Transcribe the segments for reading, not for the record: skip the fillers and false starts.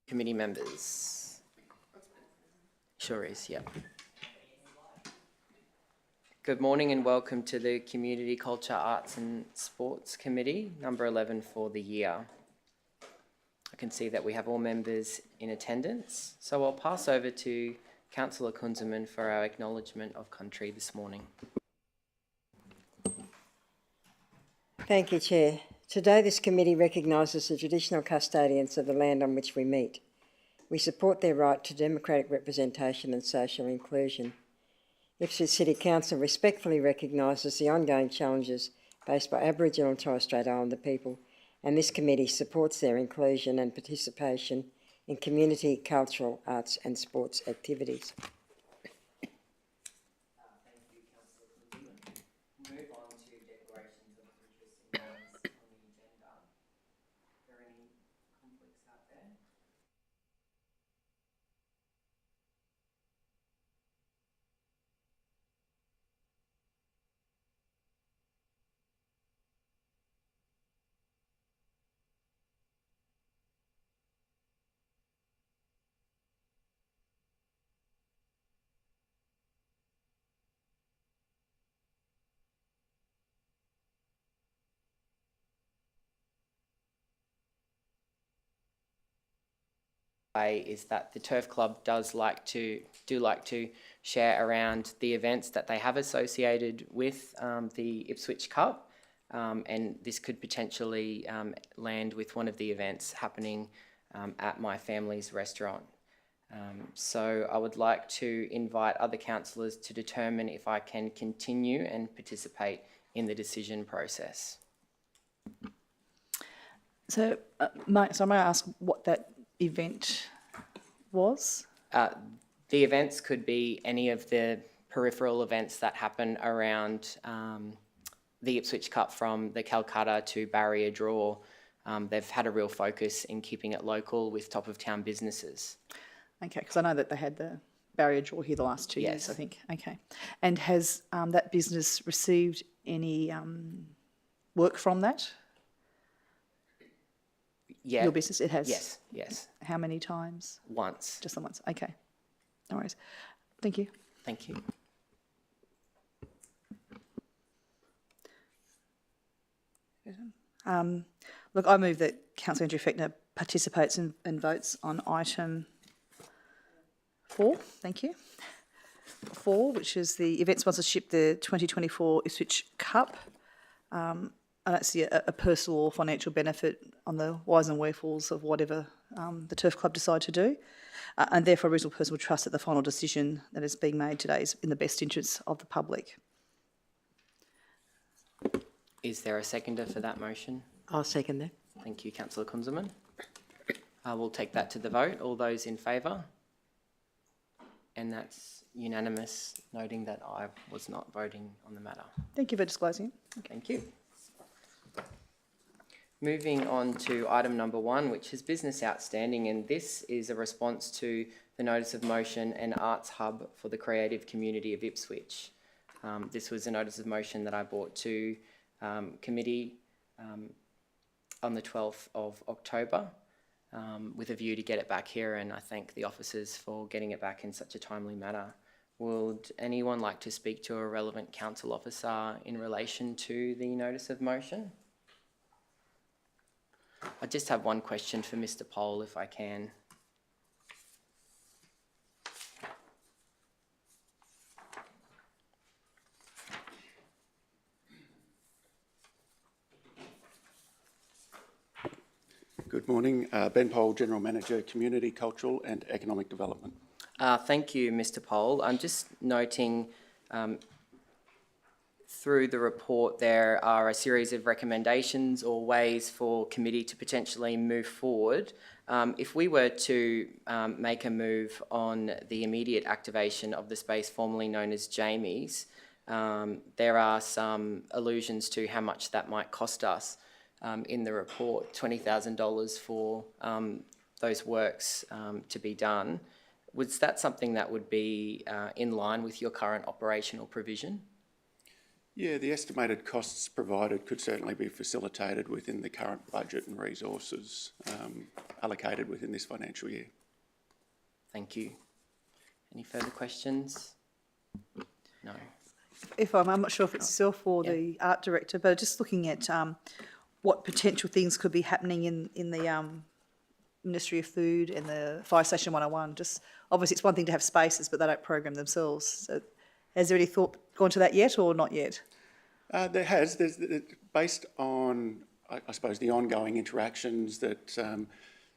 Committee members. Sure is, yeah. Good morning and welcome to the Community Culture, Arts and Sports Committee, number 11 for the year. I can see that we have all members in attendance, so I'll pass over to Councillor Kunzelman for our acknowledgement of country this morning. Thank you, Chair. Today this committee recognises the traditional custodians of the land on which we meet. We support their right to democratic representation and social inclusion. Ipswich City Council respectfully recognises the ongoing challenges faced by Aboriginal and Torres Strait Islander people, and this committee supports their inclusion and participation in community, cultural, arts and sports activities. Is that the Turf Club does like to share around the events that they have associated with the Ipswich Cup, and this could potentially land with one of the events happening at my family's restaurant. So I would like to invite other councillors to determine if I can continue and participate in the decision process. So, may I ask what that event was? The events could be any of the peripheral events that happen around the Ipswich Cup, from the Calcutta to Barrier Draw. They've had a real focus in keeping it local with top of town businesses. Okay, because I know that they had the Barrier Draw here the last 2 years, Yes. I think. Okay. And has that business received any work from that? Yeah. Your business? It has? Yes, yes. How many times? Once. Just the once. Okay. No worries. Thank you. Thank you. Look, I move that Councillor Andrew Fechner participates and votes on item 4. Thank you. 4, which is the event sponsorship, the 2024 Ipswich Cup. I don't see a personal or financial benefit on the whys and wherefores of whatever the Turf Club decide to do, and therefore a reasonable person would trust that the final decision that is being made today is in the best interests of the public. Is there a seconder for that motion? I'll second that. Thank you, Councillor Kunzelman. I will take that to the vote. All those in favour? And that's unanimous, noting that I was not voting on the matter. Thank you for disclosing it. Okay. Thank you. Moving on to item number 1, which is business outstanding, and this is a response to the notice of motion and arts hub for the creative community of Ipswich. This was a notice of motion that I brought to committee on the 12th of October with a view to get it back here, and I thank the officers for getting it back in such a timely manner. Would anyone like to speak to a relevant council officer in relation to the notice of motion? I just have one question for Mr. Poll, if I can. Good morning. Ben Poll, General Manager, Community, Cultural and Economic Development. Thank you, Mr. Poll. I'm just noting through the report there are a series of recommendations or ways for committee to potentially move forward. If we were to make a move on the immediate activation of the space formerly known as Jamie's, there are some allusions to how much that might cost us in the report, $20,000 for those works to be done. Was that something that would be in line with your current operational provision? Yeah, the estimated costs provided could certainly be facilitated within the current budget and resources allocated within this financial year. Thank you. Any further questions? No. If I'm not sure if it's yourself or the art director, but just looking at what potential things could be happening in the Ministry of Food and the Fire Station 101. Just obviously, it's one thing to have spaces, but they don't program themselves. So, has there any thought gone to that yet, or not yet? There has. Based on, I suppose, the ongoing interactions that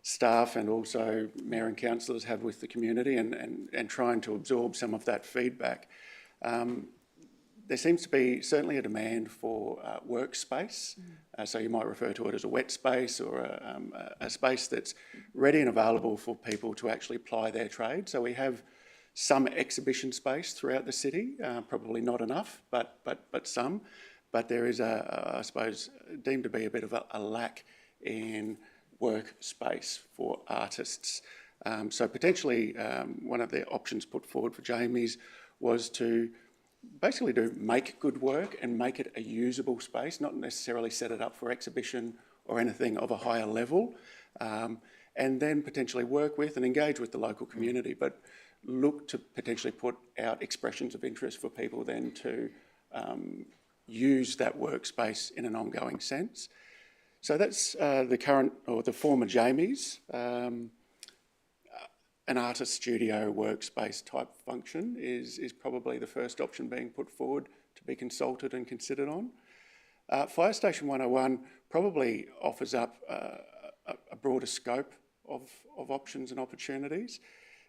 staff and also mayor and councillors have with the community, and trying to absorb some of that feedback. There seems to be certainly a demand for workspace. So you might refer to it as a wet space, or a space that's ready and available for people to actually ply their trade. So we have some exhibition space throughout the city, probably not enough, but some. But there is I suppose, deemed to be a bit of a lack in workspace for artists. So potentially one of the options put forward for Jamie's was to basically do make good work and make it a usable space, not necessarily set it up for exhibition or anything of a higher level, and then potentially work with and engage with the local community, but look to potentially put out expressions of interest for people then to use that workspace in an ongoing sense. So that's the current, or the former Jamie's. An artist studio workspace type function is probably the first option being put forward to be consulted and considered on. Fire Station 101 probably offers up a broader scope of options and opportunities.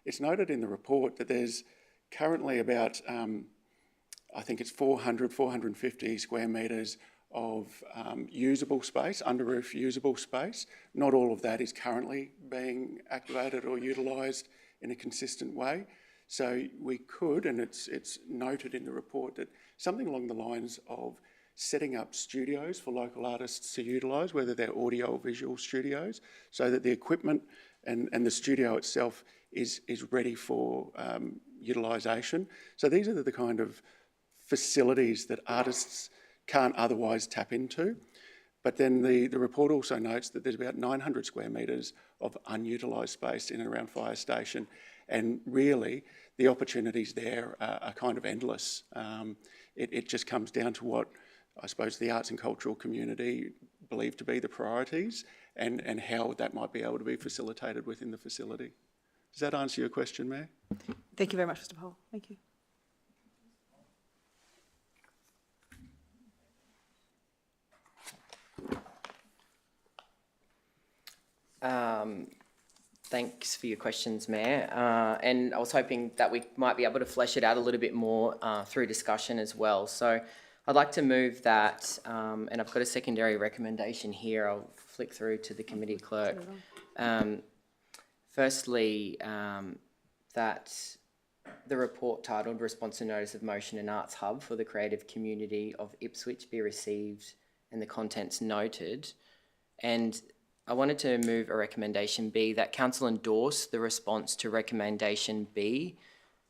It's noted in the report that there's currently about, I think it's 450 square metres of usable space, under roof usable space. Not all of that is currently being activated or utilised in a consistent way. So we could, and it's noted in the report, that something along the lines of setting up studios for local artists to utilise, whether they're audio or visual studios, so that the equipment and the studio itself is ready for utilisation. So these are the kind of facilities that artists can't otherwise tap into. But then the report also notes that there's about 900 square metres of unutilised space in and around Fire Station, and really the opportunities there are kind of endless. It just comes down to what I suppose the arts and cultural community believe to be the priorities, and how that might be able to be facilitated within the facility. Does that answer your question, Mayor? Thank you very much, Mr. Powell. Thank you. Thanks for your questions, Mayor. And I was hoping that we might be able to flesh it out a little bit more through discussion as well. So I'd like to move that, and I've got a secondary recommendation here. I'll flick through to the committee clerk. Firstly, that the report titled Response to Notice of Motion and Arts Hub for the Creative Community of Ipswich be received and the contents noted. And I wanted to move a recommendation B, that Council endorse the response to recommendation B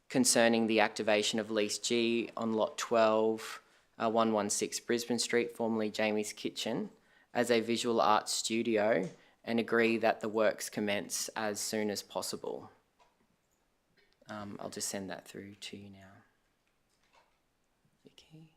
concerning the activation of lease G on lot 12, 116 Brisbane Street, formerly Jamie's Kitchen, as a visual arts studio, and agree that the works commence as soon as possible. I'll just send that through to you now. Vicky.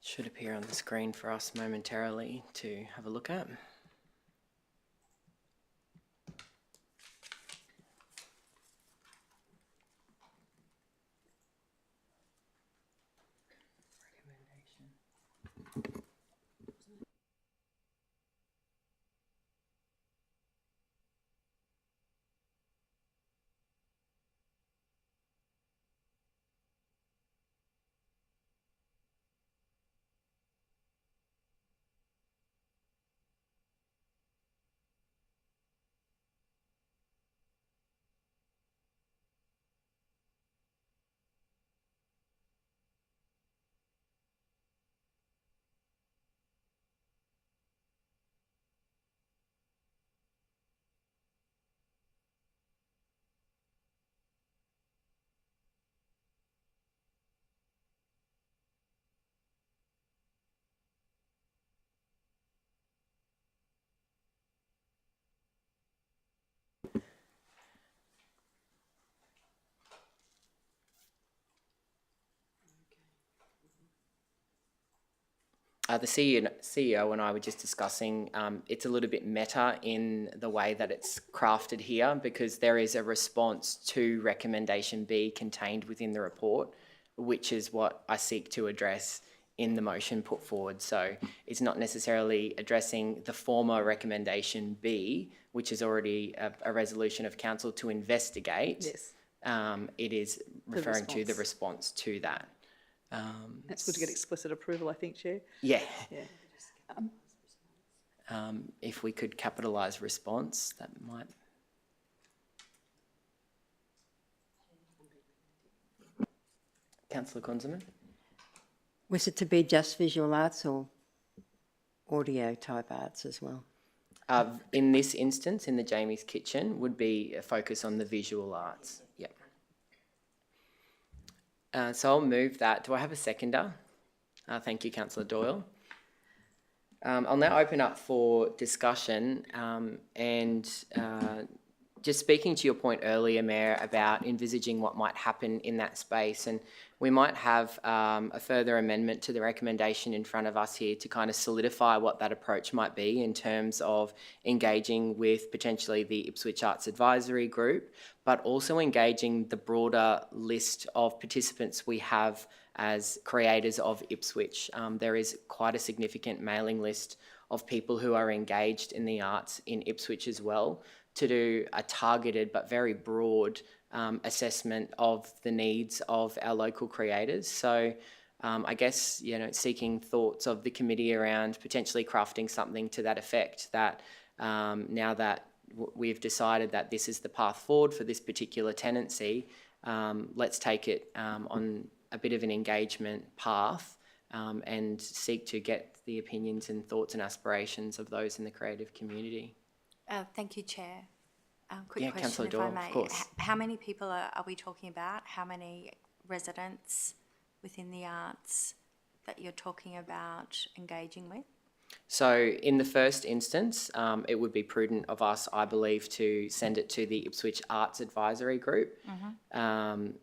Should appear on the screen for us momentarily to have a look at. The CEO and I were just discussing, it's a little bit meta in the way that it's crafted here, because there is a response to recommendation B contained within the report, which is what I seek to address in the motion put forward. So it's not necessarily addressing the former recommendation B, which is already a resolution of council to investigate. Yes. It is referring to the response to that. That's good to get explicit approval, I think, Chair. Yeah. Yeah. If we could capitalise response, that might. Councillor Kunzelman? Was it to be just visual arts or audio type arts as well? In this instance, in the Jamie's Kitchen, would be a focus on the visual arts. Yep. So I'll move that. Do I have a seconder? Thank you, Councillor Doyle. I'll now open up for discussion and just speaking to your point earlier, Mayor, about envisaging what might happen in that space, and we might have a further amendment to the recommendation in front of us here to kind of solidify what that approach might be in terms of engaging with potentially the Ipswich Arts Advisory Group, but also engaging the broader list of participants we have as creators of Ipswich. There is quite a significant mailing list of people who are engaged in the arts in Ipswich as well, to do a targeted but very broad assessment of the needs of our local creators. So I guess, seeking thoughts of the committee around potentially crafting something to that effect, that now that we've decided that this is the path forward for this particular tenancy, let's take it on a bit of an engagement path and seek to get the opinions and thoughts and aspirations of those in the creative community. Thank you, Chair. Quick Yeah, question, Councillor if Doyle, I may. of course. How many people are we talking about? How many residents within the arts that you're talking about engaging with? So in the first instance, it would be prudent of us, I believe, to send it to the Ipswich Arts Advisory Group. And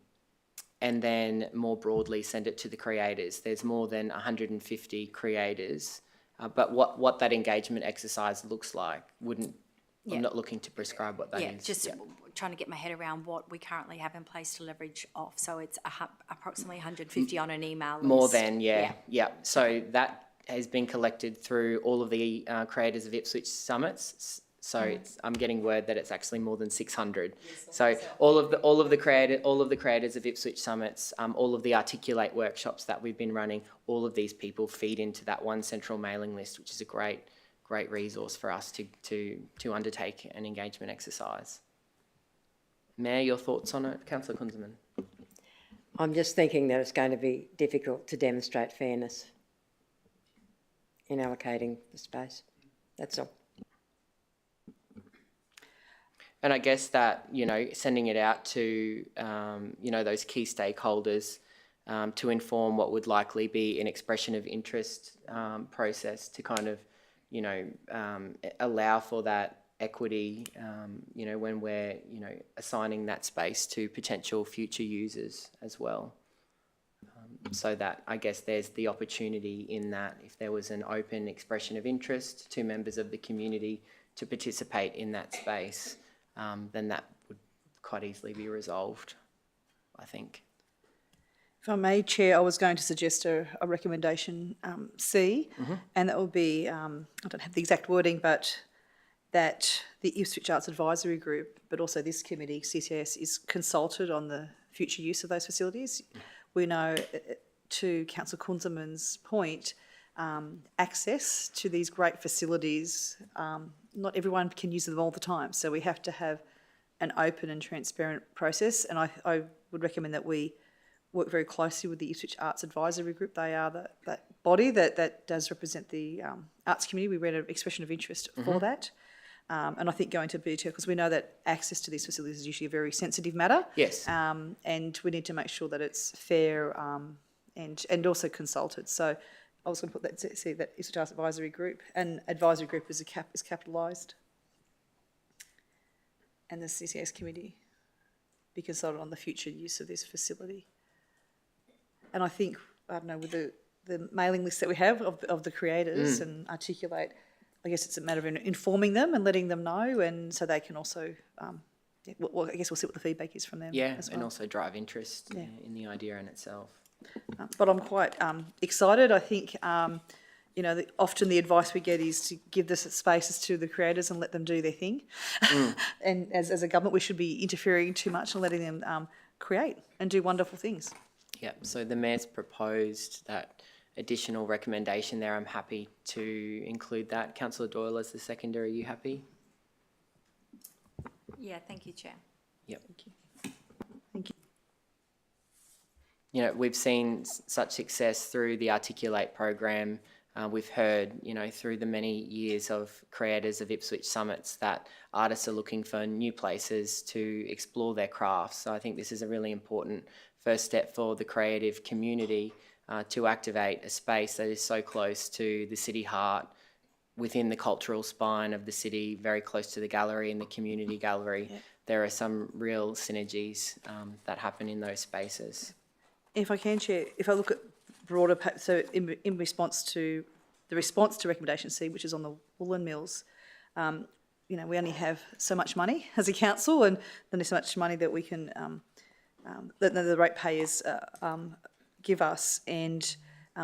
then more broadly send it to the creators. There's more than 150 creators, but what that engagement exercise looks like I'm not looking to prescribe what that is. Just trying to get my head around what we currently have in place to leverage off. So it's approximately 150 on an email list. More than, yeah. So that has been collected through all of the creators of Ipswich summits. So I'm getting word that it's actually more than 600. So all of the creators of Ipswich summits, all of the Articulate workshops that we've been running, all of these people feed into that one central mailing list, which is a great resource for us to undertake an engagement exercise. Mayor, your thoughts on it? Councillor Kunzelman. I'm just thinking that it's going to be difficult to demonstrate fairness in allocating the space. That's all. And I guess that, sending it out to, those key stakeholders to inform what would likely be an expression of interest process to kind of, allow for that equity, when we're, assigning that space to potential future users as well. So that, I guess, there's the opportunity in that if there was an open expression of interest to members of the community to participate in that space, then that would quite easily be resolved, I think. If I may, Chair, I was going to suggest a recommendation C, and that would be, I don't have the exact wording, but that the Ipswich Arts Advisory Group, but also this committee, CCS, is consulted on the future use of those facilities. We know, to Councillor Kunzelman's point, access to these great facilities, not everyone can use them all the time, so we have to have an open and transparent process, and I would recommend that we work very closely with the Ipswich Arts Advisory Group. They are that body that does represent the arts community. We read an expression of interest for that. And I think going to detail, because we know that access to these facilities is usually a very sensitive matter. Yes. And we need to make sure that it's fair and also consulted. So I was going to put that, see that Ipswich Arts Advisory Group, and advisory group is capitalised. And the CCS committee be consulted on the future use of this facility. And I think, I don't know, with the the mailing list that we have of the creators and articulate. I guess it's a matter of informing them and letting them know, and so they can also. Well, I guess we'll see what the feedback is from them. Yeah, as well. and also drive interest in the idea in itself. But I'm quite excited. I think, often the advice we get is to give the spaces to the creators and let them do their thing. And as a government, we should be interfering too much and letting them create and do wonderful things. Yeah, so the Mayor's proposed that additional recommendation there. I'm happy to include that. Councillor Doyle as the seconder, are you happy? Yeah, thank you, Chair. Yep. Thank you. You know, we've seen such success through the Articulate program. We've heard, through the many years of creators of Ipswich summits that artists are looking for new places to explore their crafts. So I think this is a really important first step for the creative community to activate a space that is so close to the city heart, within the cultural spine of the city, very close to the gallery and the community gallery. Yeah. There are some real synergies that happen in those spaces. If I can, Chair, if I look at broader, so in response to recommendation C, which is on the woolen mills, we only have so much money as a council, and then there's so much money that we can, that the ratepayers give us, and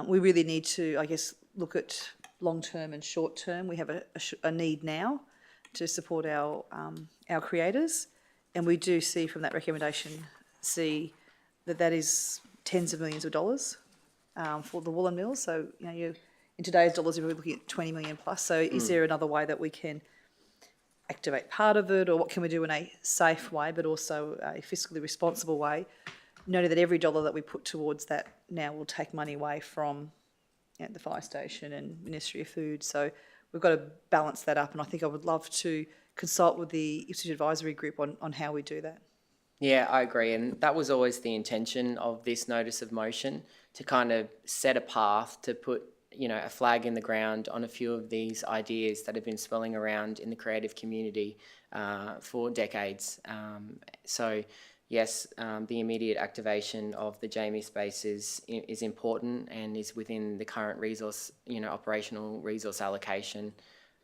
we really need to, I guess, look at long-term and short-term. We have a need now to support our creators, and we do see from that recommendation C that is tens of millions of dollars for the woolen mills. So, in today's dollars, you're looking at 20 million plus. So is there another way that we can activate part of it, or what can we do in a safe way, but also a fiscally responsible way, noting that every dollar that we put towards that now will take money away from the fire station and Ministry of Food. So we've got to balance that up, and I think I would love to consult with the Ipswich Advisory Group on how we do that. Yeah, I agree, and that was always the intention of this notice of motion, to kind of set a path to put a flag in the ground on a few of these ideas that have been swirling around in the creative community for decades. So yes, the immediate activation of the Jamie space is important and is within the current resource, operational resource allocation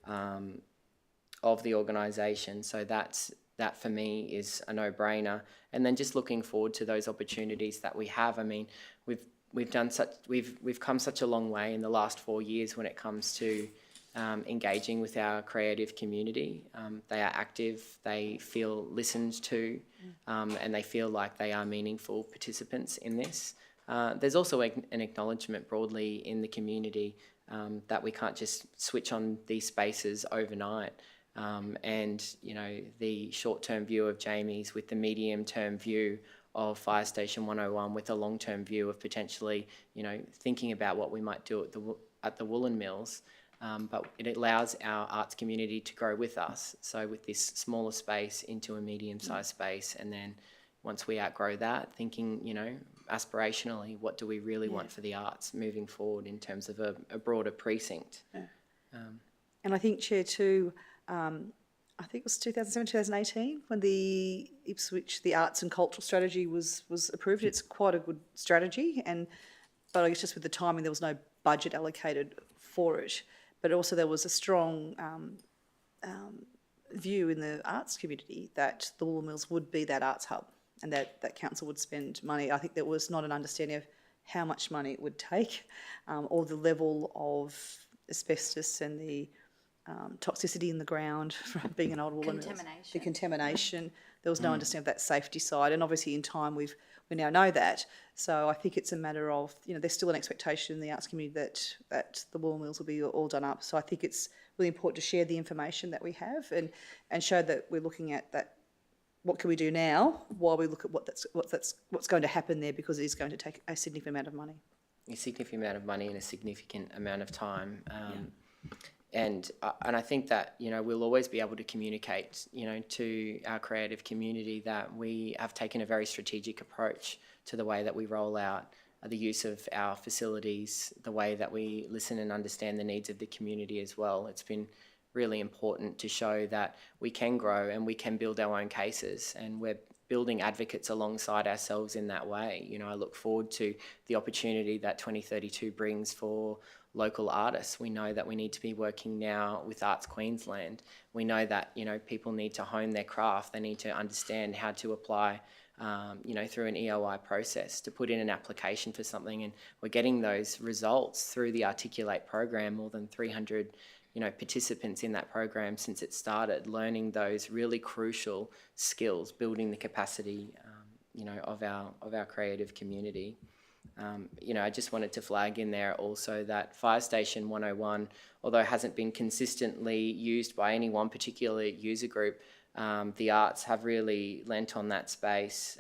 of the organisation. So that for me is a no-brainer. And then just looking forward to those opportunities that we have. I mean, we've come such a long way in the last 4 years when it comes to engaging with our creative community. They are active, they feel listened to, and they feel like they are meaningful participants in this. There's also an acknowledgement broadly in the community that we can't just switch on these spaces overnight. And the short-term view of Jamie's with the medium-term view of Fire Station 101, with a long-term view of potentially, thinking about what we might do at the woolen mills. But it allows our arts community to grow with us. So with this smaller space into a medium-sized space, and then once we outgrow that, thinking, aspirationally, what do we really want for the arts moving forward in terms of a broader precinct? Yeah. And I think, Chair, too, I think it was 2007, 2018 when the Ipswich, the arts and cultural strategy was approved. It's quite a good strategy, but I guess just with the timing, there was no budget allocated for it. But also there was a strong view in the arts community that the Wool Mills would be that arts hub, and that council would spend money. I think there was not an understanding of how much money it would take, or the level of asbestos and the toxicity in the ground from being an old woolen mill. The contamination. There was no understanding of that safety side, and obviously in time we now know that. So I think it's a matter of, there's still an expectation in the arts community that the wool mills will be all done up. So I think it's really important to share the information that we have and show that we're looking at that. What can we do now while we look at what's going to happen there, because it is going to take a significant amount of money. A significant amount of money and a significant amount of time. And I think that, we'll always be able to communicate, to our creative community that we have taken a very strategic approach to the way that we roll out the use of our facilities, the way that we listen and understand the needs of the community as well. It's been really important to show that we can grow and we can build our own cases, and building advocates alongside ourselves in that way. You know, I look forward to the opportunity that 2032 brings for local artists. We know that we need to be working now with Arts Queensland. We know that, you know, people need to hone their craft. They need to understand how to apply, you know, through an EOI process to put in an application for something. And we're getting those results through the Articulate program, more than 300 you know, participants in that program since it started, learning those really crucial skills, building the capacity, you know, of our creative community. You know, I just wanted to flag in there also that Fire Station 101, although it hasn't been consistently used by any one particular user group, the arts have really lent on that space,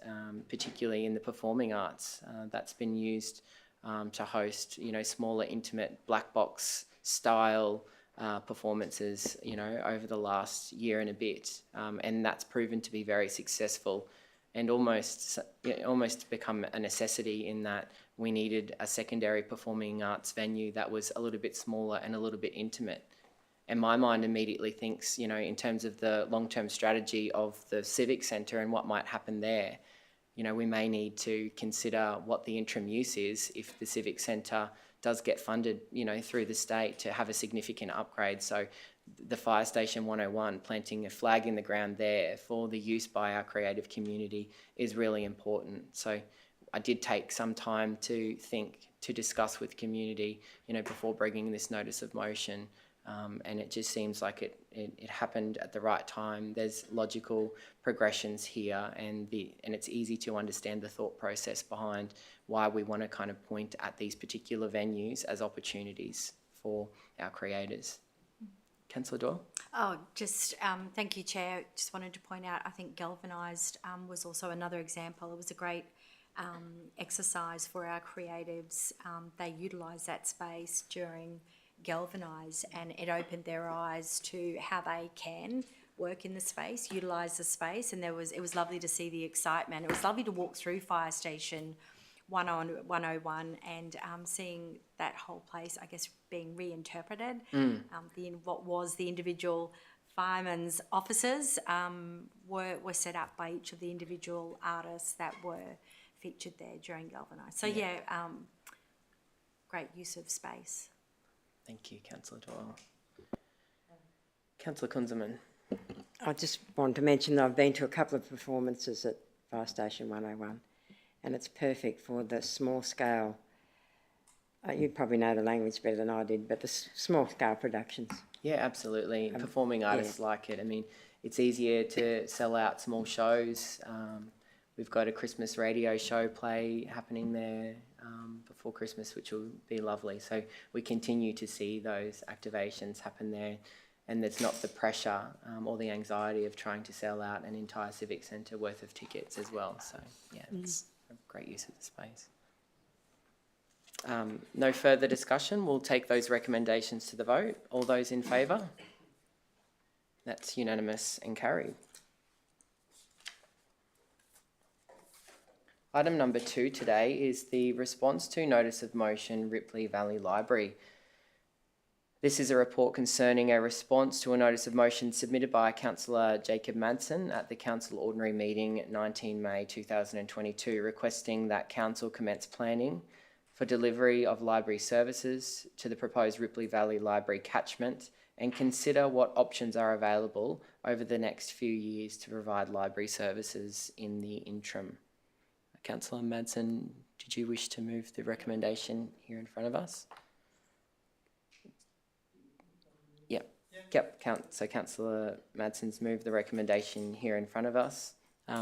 particularly in the performing arts. That's been used to host, you know, smaller, intimate, black box style performances, you know, over the last year and a bit, and that's proven to be very successful, and almost become a necessity in that we needed a secondary performing arts venue that was a little bit smaller and a little bit intimate. And my mind immediately thinks, you know, in terms of the long-term strategy of the Civic Centre and what might happen there, you know, we may need to consider what the interim use is if the Civic Centre does get funded, you know, through the state to have a significant upgrade. So the Fire Station 101, planting a flag in the ground there for the use by our creative community is really important. So I did take some time to think, to discuss with community, you know, before bringing this notice of motion. And it just seems like it happened at the right time. There's logical progressions here, and it's easy to understand the thought process behind why we want to kind of point at these particular venues as opportunities for our creators. Councillor Doyle? Oh, just thank you, Chair. Just wanted to point out, I think Galvanised was also another example. It was a great exercise for our creatives. They utilised that space during Galvanise, and it opened their eyes to how they can work in the space, utilise the space, and it was lovely to see the excitement. It was lovely to walk through Fire Station 101 and seeing that whole place, I guess, being reinterpreted. What was the individual firemen's offices were set up by each of the individual artists that were featured there during Galvanise. So great use of space. Thank you, Councillor Doyle. Councillor Kunzelman. I just want to mention that I've been to a couple of performances at Fire Station 101, and it's perfect for the small scale, you'd probably know the language better than I did, but the small scale productions. Yeah, absolutely. Performing artists like it. I mean, it's easier to sell out small shows. We've got a Christmas radio show play happening there before Christmas, which will be lovely. So we continue to see those activations happen there, and there's not the pressure or the anxiety of trying to sell out an entire civic centre worth of tickets as well. So yeah, it's a great use of the space. No further discussion. We'll take those recommendations to the vote. All those in favour? That's unanimous and carried. Item number 2 today is the response to notice of motion Ripley Valley Library. This is a report concerning a response to a notice of motion submitted by Councillor Jacob Madsen at the Council Ordinary Meeting 19 May 2022, requesting that Council commence planning for delivery of library services to the proposed Ripley Valley Library catchment and consider what options are available over the next few years to provide library services in the interim. Councillor Madsen, did you wish to move the recommendation here in front of us? Yep. So Councillor Madsen's moved the recommendation here in front of us.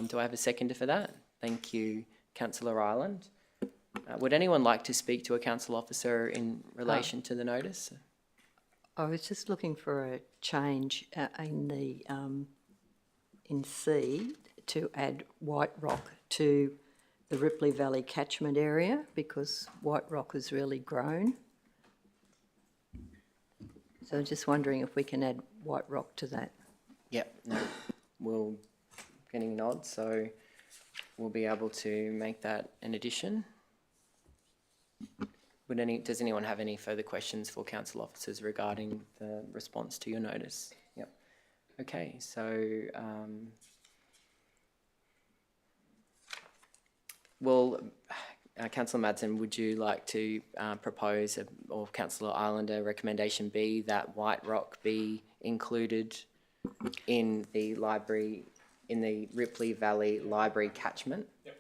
Do I have a seconder for that? Thank you, Councillor Ireland. Would anyone like to speak to a council officer in relation to the notice? I was just looking for a change in C to add White Rock to the Ripley Valley catchment area, because White Rock has really grown. So I'm just wondering if we can add White Rock to that. Yep, no, we're getting nods, so we'll be able to make that an addition. Does anyone have any further questions for council officers regarding the response to your notice? Yep. Okay, so Well, Councillor Madsen, would you like to propose, or Councillor Islander, recommendation B, that White Rock be included in the library, in the Ripley Valley Library catchment? Yep.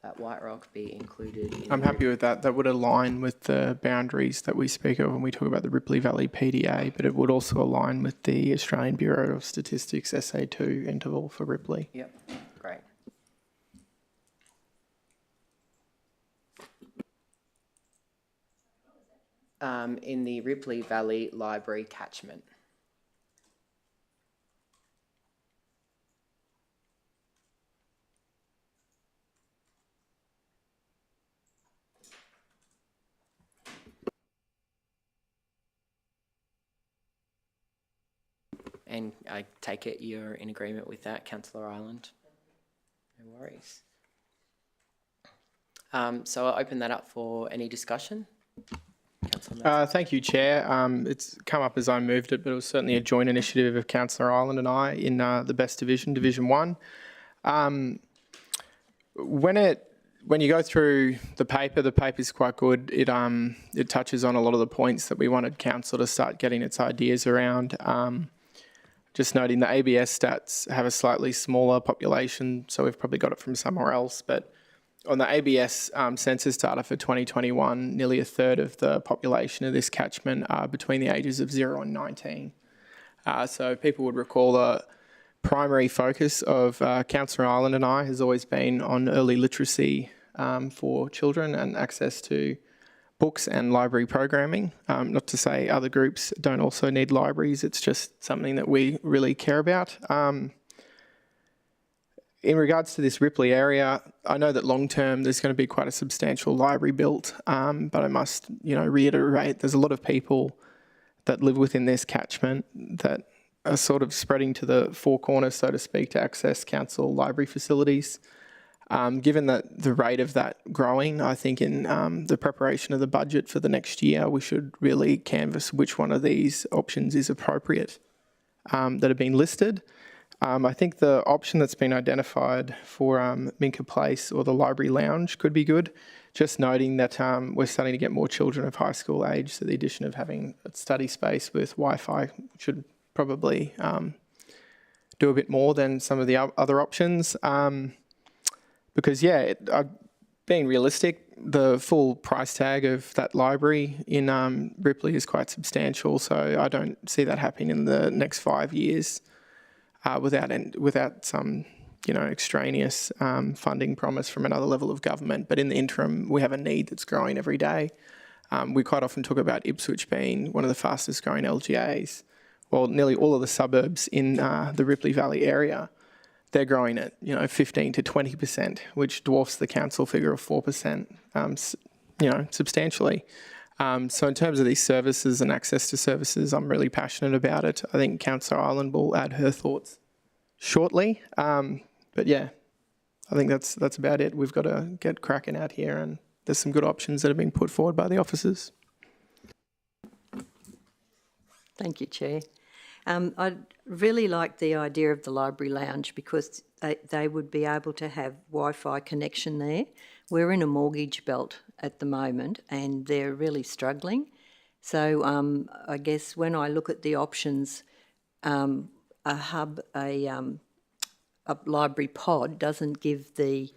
That White Rock be included in... I'm happy with that. That would align with the boundaries that we speak of when we talk about the Ripley Valley PDA, but it would also align with the Australian Bureau of Statistics SA2 interval for Ripley. Yep, great. In the Ripley Valley Library catchment. And I take it you're in agreement with that, Councillor Ireland? No worries. So I'll open that up for any discussion. Thank you, Chair. It's come up as I moved it, but it was certainly a joint initiative of Councillor Ireland and I in the Best Division, Division 1. When you go through the paper's quite good. It touches on a lot of the points that we wanted Council to start getting its ideas around. Just noting the ABS stats have a slightly smaller population, so we've probably got it from somewhere else. But on the ABS census data for 2021, nearly a third of the population of this catchment are between the ages of 0 and 19. So people would recall the primary focus of Councillor Ireland and I has always been on early literacy for children and access to books and library programming. Not to say other groups don't also need libraries, it's just something that we really care about. In regards to this Ripley area, I know that long term there's going to be quite a substantial library built, but I must, reiterate there's a lot of people that live within this catchment that are sort of spreading to the four corners, so to speak, to access council library facilities. Given that the rate of that growing, I think in the preparation of the budget for the next year, we should really canvass which one of these options is appropriate that have been listed. I think the option that's been identified for Minka Place or the Library Lounge could be good. Just noting that we're starting to get more children of high school age, so the addition of having a study space with Wi-Fi should probably do a bit more than some of the other options. Because, being realistic, the full price tag of that library in Ripley is quite substantial, so I don't see that happening in the next 5 years without some, extraneous funding promise from another level of government. But in the interim, we have a need that's growing every day. We quite often talk about Ipswich being one of the fastest growing LGAs. Well, nearly all of the suburbs in the Ripley Valley area, they're growing at 15 to 20%, which dwarfs the council figure of 4%, substantially. So in terms of these services and access to services, I'm really passionate about it. I think Councillor Ireland will add her thoughts shortly. But yeah, I think that's about it. We've got to get cracking out here, and there's some good options that have been put forward by the officers. Thank you, Chair. I'd really like the idea of the library lounge because they would be able to have Wi-Fi connection there. We're in a mortgage belt at the moment and they're really struggling. So I guess when I look at the options, a library pod doesn't give the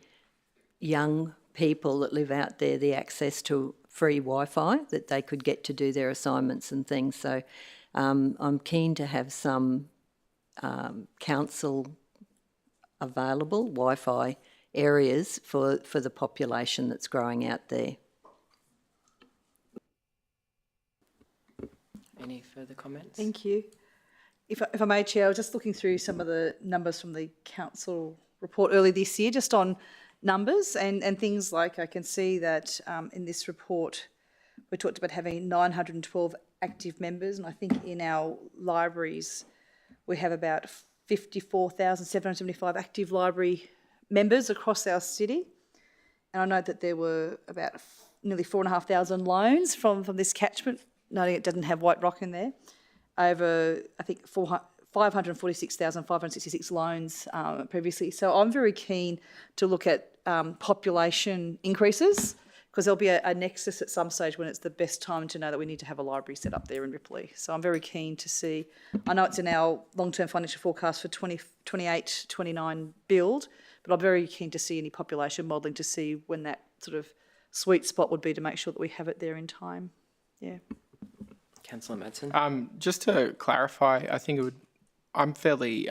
young people that live out there the access to free Wi-Fi that they could get to do their assignments and things. So I'm keen to have some council available Wi-Fi areas for the population that's growing out there. Any further comments? Thank you. If I may, Chair, I was just looking through some of the numbers from the council report early this year, just on numbers and things like I can see that in this report we talked about having 912 active members, and I think in our libraries we have about 54,775 active library members across our city. And I know that there were about nearly 4,500 loans from this catchment, noting it doesn't have White Rock in there, over I think 546,566 loans previously. So I'm very keen to look at population increases, because there'll be a nexus at some stage when it's the best time to know that we need to have a library set up there in Ripley. So I'm very keen to see, I know it's in our long-term financial forecast for 2028, 29 build, but I'm very keen to see any population modelling to see when that sort of sweet spot would be to make sure that we have it there in time. Yeah. Councillor Madsen. Just to clarify, I think I'm fairly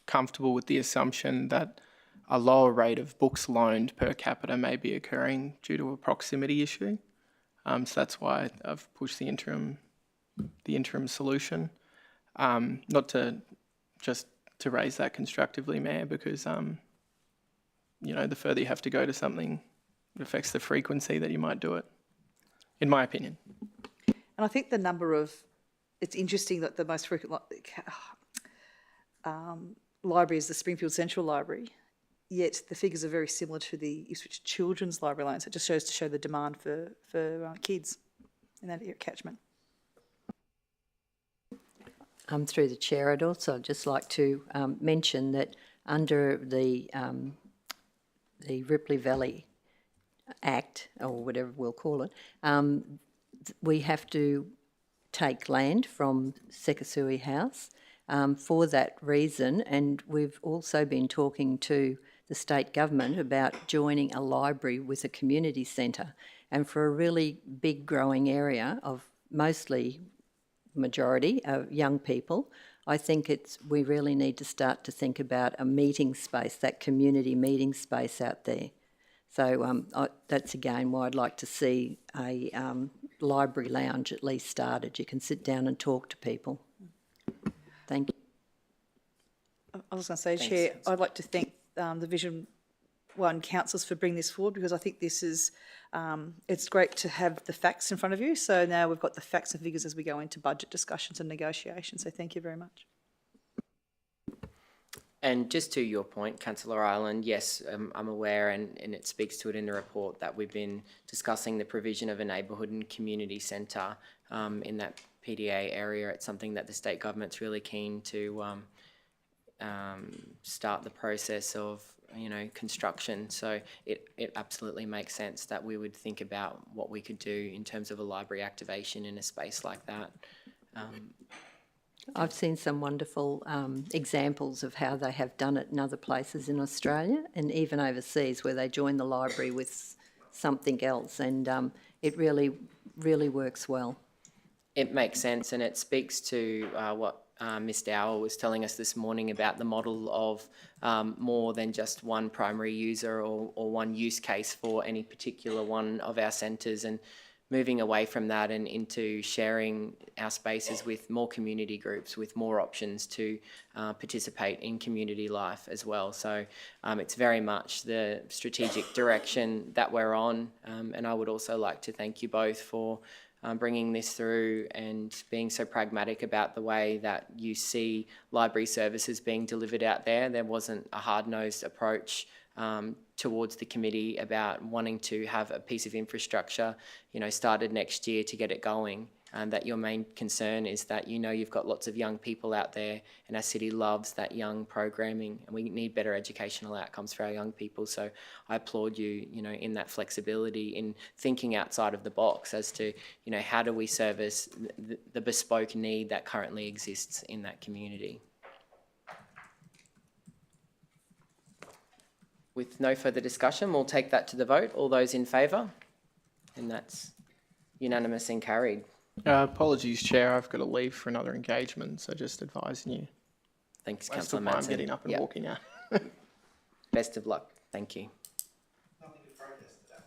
comfortable with the assumption that a lower rate of books loaned per capita may be occurring due to a proximity issue. So that's why I've pushed the interim solution. Not to just to raise that constructively, Mayor, because the further you have to go to something, it affects the frequency that you might do it, in my opinion. And I think it's interesting that the most frequent library is the Springfield Central Library, yet the figures are very similar to the Ipswich Children's Library loans. It just shows to show the demand for kids in that catchment. Through the chair, I'd also just like to mention that under the Ripley Valley Act, or whatever we'll call it, we have to take land from Sekasui House for that reason, and we've also been talking to the state government about joining a library with a community centre, and for a really big growing area of mostly majority of young people, I think we really need to start to think about a meeting space, that community meeting space out there. So that's again why I'd like to see a library lounge at least started. You can sit down and talk to people. Thank you. I was going to say, Chair, I'd like to thank the Vision 1 councillors for bringing this forward, because I think this is, it's great to have the facts in front of you. So now we've got the facts and figures as we go into budget discussions and negotiations. So thank you very much. And just to your point, Councillor Ireland, yes, I'm aware, and it speaks to it in the report, that we've been discussing the provision of a neighbourhood and community centre in that PDA area. It's something that the state government's really keen to start the process of, construction. So it absolutely makes sense that we would think about what we could do in terms of a library activation in a space like that. I've seen some wonderful examples of how they have done it in other places in Australia and even overseas, where they join the library with something else, and it really, really works well. It makes sense, and it speaks to what Ms Dower was telling us this morning about the model of more than just one primary user or one use case for any particular one of our centres, and moving away from that and into sharing our spaces with more community groups, with more options to participate in community life as well. So it's very much the strategic direction that we're on, and I would also like to thank you both for bringing this through and being so pragmatic about the way that you see library services being delivered out there. There wasn't a hard-nosed approach towards the committee about wanting to have a piece of infrastructure, started next year to get it going. And that your main concern is that you've got lots of young people out there, and our city loves that young programming, and we need better educational outcomes for our young people. So I applaud you, in that flexibility, in thinking outside of the box as to, how do we service the bespoke need that currently exists in that community. With no further discussion, we'll take that to the vote. All those in favour? And that's unanimous and carried. Apologies, Chair, I've got to leave for another engagement, so just advising you. Thanks, Councillor Madsen. I'm Madsen. getting up and walking out. Best of luck. Thank you. Nothing to protest today.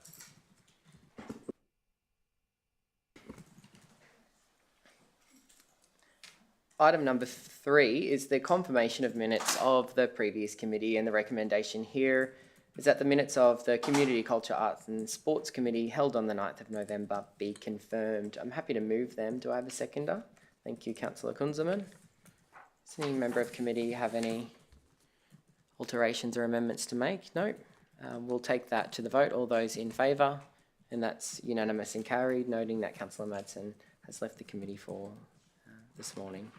Item number 3 is the confirmation of minutes of the previous committee, and the recommendation here is that the minutes of the Community, Culture, Arts and Sports Committee held on the 9th of November be confirmed. I'm happy to move them. Do I have a seconder? Thank you, Councillor Kunzelman. Does any member of committee have any alterations or amendments to make? No. We'll take that to the vote. All those in favour, and that's unanimous and carried, noting that Councillor Madsen has left the committee for this morning.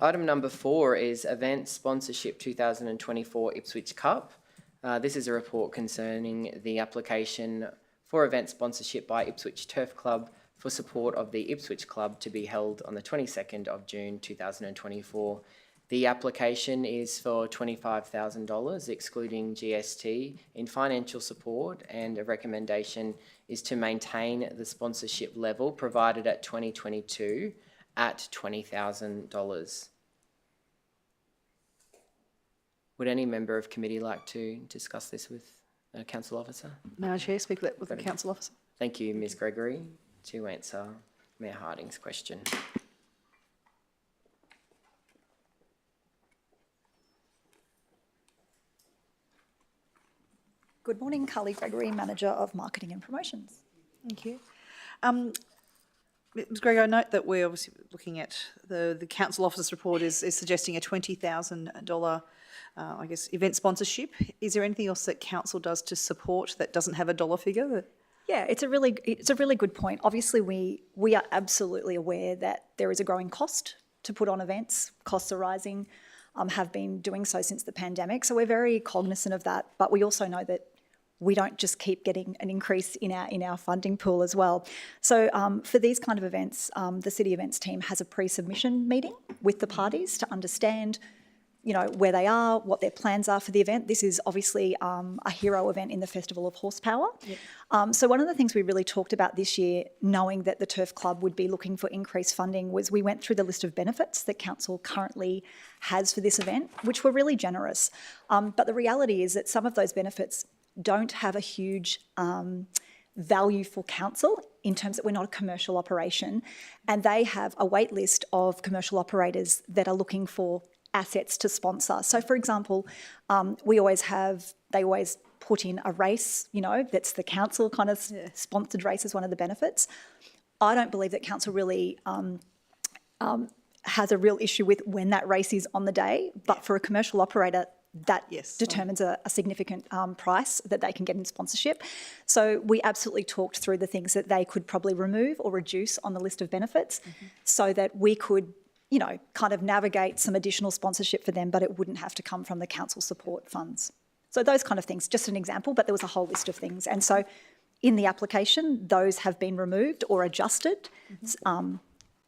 Item number 4 is Event Sponsorship 2024 Ipswich Cup. This is a report concerning the application for event sponsorship by Ipswich Turf Club for support of the Ipswich Club to be held on the 22nd of June 2024. The application is for $25,000 excluding GST in financial support, and a recommendation is to maintain the sponsorship level provided at 2022 at $20,000. Would any member of committee like to discuss this with a council officer? May I, Chair, speak with the council officer? Thank you, Ms Gregory, to answer Mayor Harding's question. Good morning, Carly Gregory, Manager of Marketing and Promotions. Thank you. Ms Gregor, I note that we're obviously looking at the council officer's report is suggesting a $20,000 I guess event sponsorship. Is there anything else that council does to support that doesn't have a dollar figure? Yeah, it's a really good point. Obviously, we are absolutely aware that there is a growing cost to put on events. Costs are rising, have been doing so since the pandemic. So we're very cognizant of that. But we also know that we don't just keep getting an increase in our funding pool as well. So for these kind of events, the City Events team has a pre-submission meeting with the parties to understand, you know, where they are, what their plans are for the event. This is obviously a hero event in the Festival of Horsepower. Yep. So one of the things we really talked about this year, knowing that the Turf Club would be looking for increased funding, was we went through the list of benefits that council currently has for this event, which were really generous. But the reality is that some of those benefits don't have a huge value for council in terms that we're not a commercial operation, and they have a wait list of commercial operators that are looking for assets to sponsor. So for example, they always put in a race, you know, that's the council kind of sponsored race as one of the benefits. I don't believe that council really has a real issue with when that race is on the day, but for a commercial operator, that determines a significant price that they can get in sponsorship. So we absolutely talked through the things that they could probably remove or reduce on the list of benefits so that we could, you know, kind of navigate some additional sponsorship for them, but it wouldn't have to come from the council support funds. So those kind of things, just an example, but there was a whole list of things. And so in the application, those have been removed or adjusted,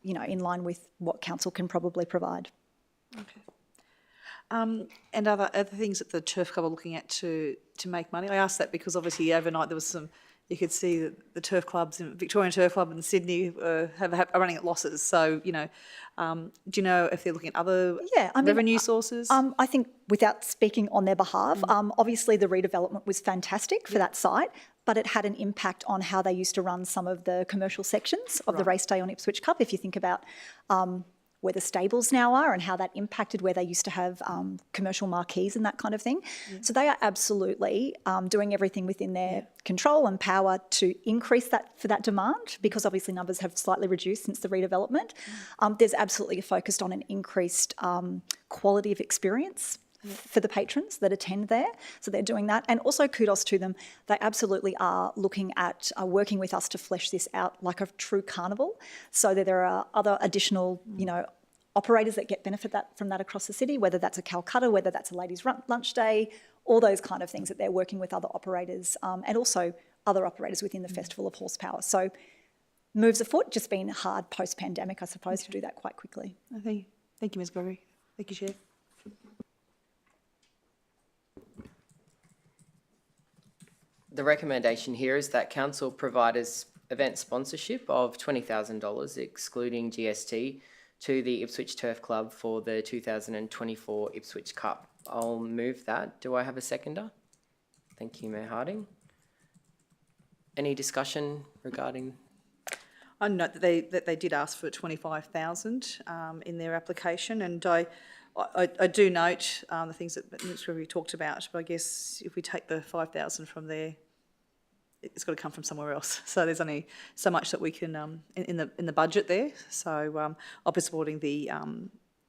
you know, in line with what council can probably provide. Okay. And other things that the Turf Club are looking at to make money? I asked that because obviously overnight there was some, you could see that the turf clubs, in Victorian Turf Club in Sydney are running at losses. So, you know, do you know if they're looking at other revenue sources? I think without speaking on their behalf, obviously the redevelopment was fantastic for that site, but it had an impact on how they used to run some of the commercial sections of the race day on Ipswich Cup. If you think about where the stables now are and how that impacted where they used to have commercial marquees and that kind of thing. So they are absolutely doing everything within their control and power to increase that for that demand, because obviously numbers have slightly reduced since the redevelopment. There's absolutely a focus on an increased quality of experience for the patrons that attend there. So they're doing that. And also kudos to them. They absolutely are looking at working with us to flesh this out like a true carnival, so that there are other additional, you know, operators that get benefit from that across the city, whether that's a Calcutta, whether that's a ladies' lunch day, all those kind of things, that they're working with other operators and also other operators within the Festival of Horsepower. So moves afoot, just been hard post-pandemic, I suppose, to do that quite quickly. Thank you, Ms Gregory. Thank you, Chair. The recommendation here is that council provide us event sponsorship of $20,000 excluding GST to the Ipswich Turf Club for the 2024 Ipswich Cup. I'll move that. Do I have a seconder? Thank you, Mayor Harding. Any discussion regarding? I note that they did ask for $25,000 in their application, and I do note the things that Ms Gregory talked about, but I guess if we take the $5,000 from there, it's got to come from somewhere else. So there's only so much that we can in the budget there. So I'll be supporting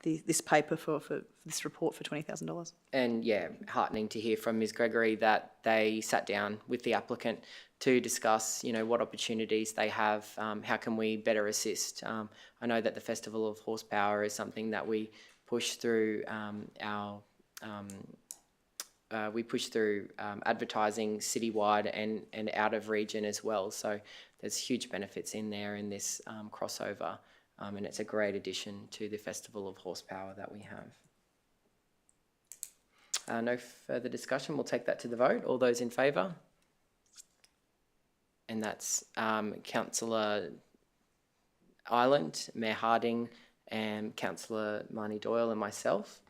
this paper for this report for $20,000. And yeah, heartening to hear from Ms Gregory that they sat down with the applicant to discuss, you know, what opportunities they have, how can we better assist. I know that the Festival of Horsepower is something that we push through our we push through advertising citywide and out of region as well. So there's huge benefits in there in this crossover, and it's a great addition to the Festival of Horsepower that we have. No further discussion. We'll take that to the vote. All those in favour? And that's Councillor Ireland, Mayor Harding, and Councillor Marnie Doyle and myself.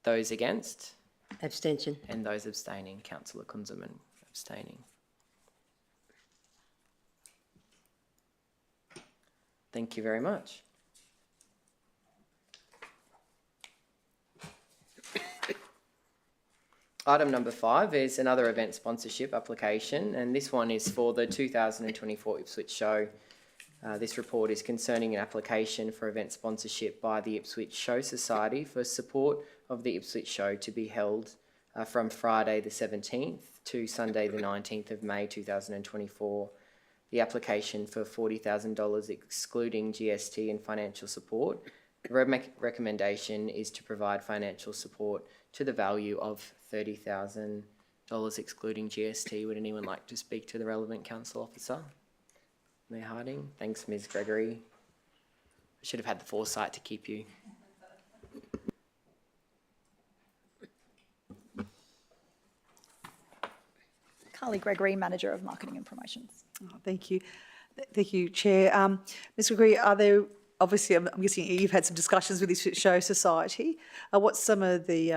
Those against? Abstention. And those abstaining, Councillor Kunzelman abstaining. Thank you very much. Item number 5 is another event sponsorship application, and this one is for the 2024 Ipswich Show. This report is concerning an application for event sponsorship by the Ipswich Show Society for support of the Ipswich Show to be held from Friday the 17th to Sunday the 19th of May 2024. The application for $40,000 excluding GST and financial support. The recommendation is to provide financial support to the value of $30,000 excluding GST. Would anyone like to speak to the relevant council officer? Mayor Harding. Thanks, Ms. Gregory. I should have had the foresight to keep you. Carly Gregory, Manager of Marketing and Promotions. Oh, thank you. Thank you, Chair. Ms. Gregory, are there, obviously, I'm guessing you've had some discussions with the Show Society. What's some of the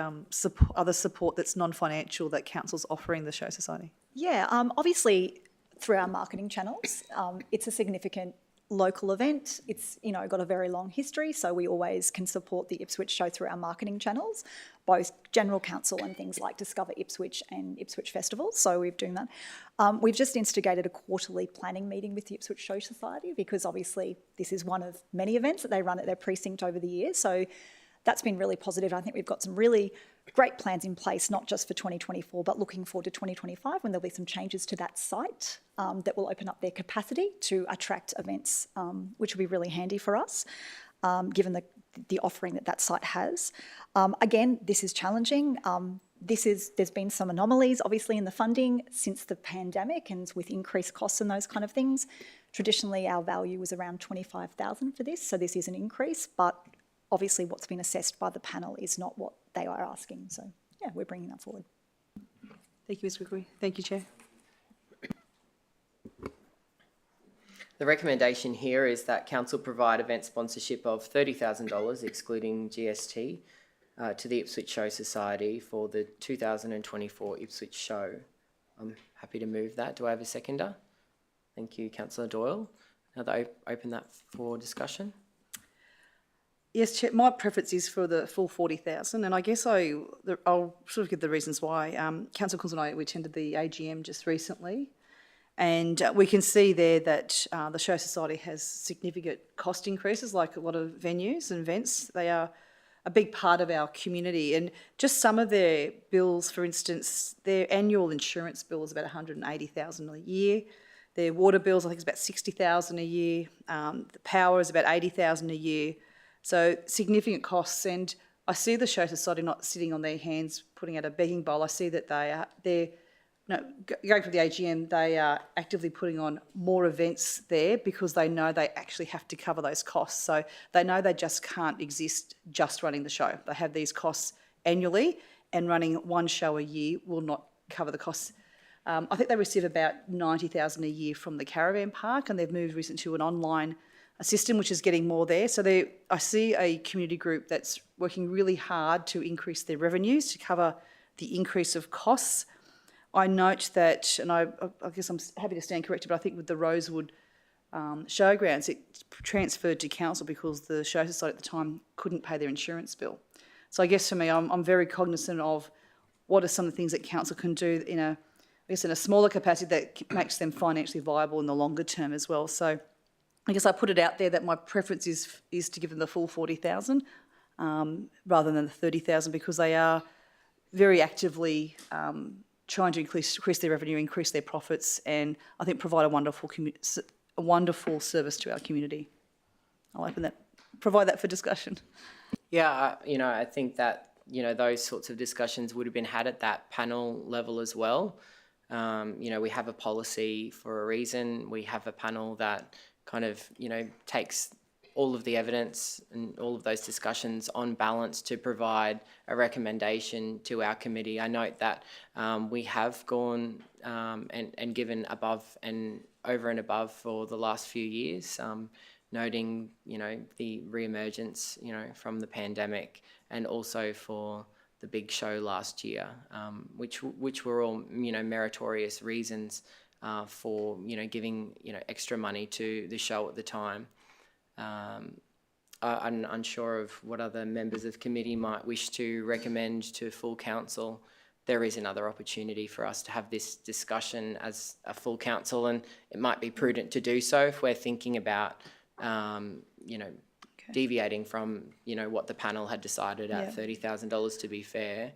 other support that's non-financial that Council's offering the Show Society? Yeah, obviously through our marketing channels, it's a significant local event. It's, you know, got a very long history, so we always can support the Ipswich Show through our marketing channels, both General Council and things like Discover Ipswich and Ipswich Festival, so we're doing that. We've just instigated a quarterly planning meeting with the Ipswich Show Society because obviously this is one of many events that they run at their precinct over the years, so that's been really positive. I think we've got some really great plans in place, not just for 2024, but looking forward to 2025 when there'll be some changes to that site that will open up their capacity to attract events, which will be really handy for us, given the offering that site has. Again, this is challenging. There's been some anomalies, obviously, in the funding since the pandemic and with increased costs and those kind of things. Traditionally, our value was around $25,000 for this, so this is an increase, but obviously what's been assessed by the panel is not what they are asking. So, yeah, we're bringing that forward. Thank you, Ms. Gregory. Thank you, Chair. The recommendation here is that Council provide event sponsorship of $30,000 excluding GST to the Ipswich Show Society for the 2024 Ipswich Show. I'm happy to move that. Do I have a seconder? Thank you, Councillor Doyle. Now that I open that for discussion. Yes, Chair, my preference is for the full 40,000, and I guess I'll sort of give the reasons why. Councillor Coons and I, we attended the AGM just recently, and we can see there that the Show Society has significant cost increases, like a lot of venues and events. They are a big part of our community, and just some of their bills, for instance, their annual insurance bill is about $180,000 a year. Their water bills, I think, is about $60,000 a year. The power is about $80,000 a year. So significant costs, and I see the Show Society not sitting on their hands, putting out a begging bowl. I see that going for the AGM, they are actively putting on more events there because they know they actually have to cover those costs. So they know they just can't exist just running the show. They have these costs annually, and running one show a year will not cover the costs. I think they receive about $90,000 a year from the caravan park, and they've moved recently to an online system, which is getting more there. So I see a community group that's working really hard to increase their revenues to cover the increase of costs. I note that, and I guess I'm happy to stand corrected, but I think with the Rosewood Showgrounds, it transferred to council because the Show Society at the time couldn't pay their insurance bill. So I guess for me, I'm very cognizant of what are some of the things that council can do in a smaller capacity that makes them financially viable in the longer term as well. So I guess I put it out there that my preference is to give them the full 40,000 rather than the 30,000 because they are very actively trying to increase their revenue, increase their profits, and I think provide a wonderful service to our community. I'll provide that for discussion. Yeah, I think that you know, those sorts of discussions would have been had at that panel level as well. You know, we have a policy for a reason. We have a panel that kind of, you know, takes all of the evidence and all of those discussions on balance to provide a recommendation to our committee. I note that we have gone and given above and over and above for the last few years, noting, you know, the re-emergence, you know, from the pandemic, and also for the big show last year, which were all, you know, meritorious reasons for, you know, giving, you know, extra money to the show at the time. I'm unsure of what other members of committee might wish to recommend to full council. There is another opportunity for us to have this discussion as a full council, and it might be prudent to do so if we're thinking about, you know, deviating from, you know, what the panel had decided at $30,000 to be fair.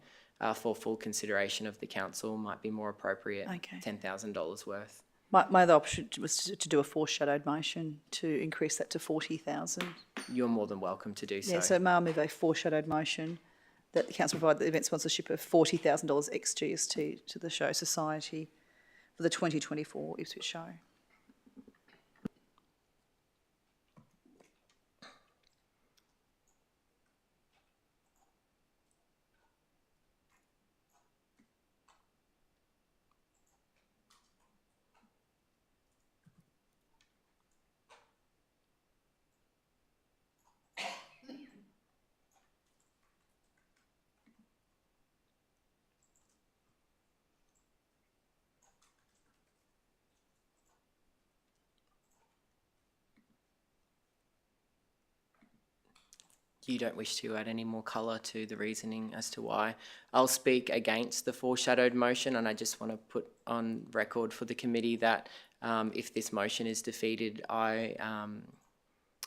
For full consideration of the council might be more appropriate. $10,000 worth. My other option was to do a foreshadowed motion to increase that to 40,000. You're more than welcome to do so. Yeah, so may I move a foreshadowed motion that the council provide the event sponsorship of $40,000 ex GST to the Show Society for the 2024 Ipswich show. You don't wish to add any more colour to the reasoning as to why. I'll speak against the foreshadowed motion, and I just want to put on record for the committee that if this motion is defeated, I